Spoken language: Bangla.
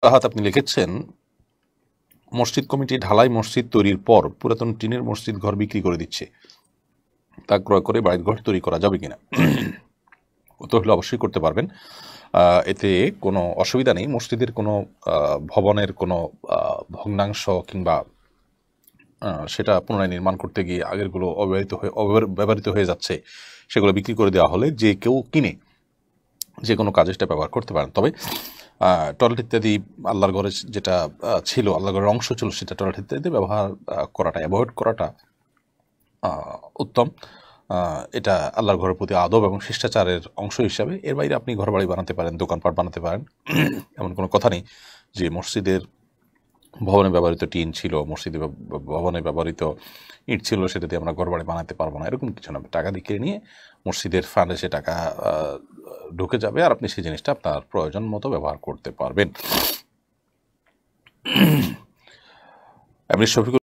রাহাত আপনি লিখেছেন, মসজিদ কমিটি ঢালাই মসজিদ তৈরির পর পুরাতন টিনের মসজিদ ঘর বিক্রি করে দিচ্ছে, তা ক্রয় করে বাড়ির ঘর তৈরি করা যাবে কিনা? উত্তর হলে অবশ্যই করতে পারবেন। এতে কোনো অসুবিধা নেই। মসজিদের কোনো ভবনের কোনো ভগ্নাংশ কিংবা সেটা পুনরায় নির্মাণ করতে গিয়ে আগেরগুলো ব্যবহৃত হয়ে যাচ্ছে, সেগুলো বিক্রি করে দেওয়া হলে যে কেউ কিনে যে কোনো কাজে সেটা ব্যবহার করতে পারেন। তবে টয়লেট ইত্যাদি আল্লাহর ঘরে যেটা ছিল, আল্লাহর ঘরের অংশ ছিল, সেটা টয়লেট ইত্যাদি ব্যবহার করাটা, অ্যাভয়েড করাটা উত্তম। এটা আল্লাহর ঘরের প্রতি আদব এবং শিষ্টাচারের অংশ হিসাবে। এর বাইরে আপনি ঘরবাড়ি বানাতে পারেন, দোকানপাট বানাতে পারেন, এমন কোনো কথা নেই যে মসজিদের ভবনে ব্যবহৃত টিন ছিল, মসজিদে ভবনে ব্যবহৃত ইট ছিল, সেটা দিয়ে আমরা ঘরবাড়ি বানাতে পারবো না, এরকম কিছু না। টাকা দিয়ে কিনে নিয়ে মসজিদের ফান্ডে সে টাকা ঢুকে যাবে, আর আপনি সেই জিনিসটা আপনার প্রয়োজন মতো ব্যবহার করতে পারবেন। এমনি শফিকুল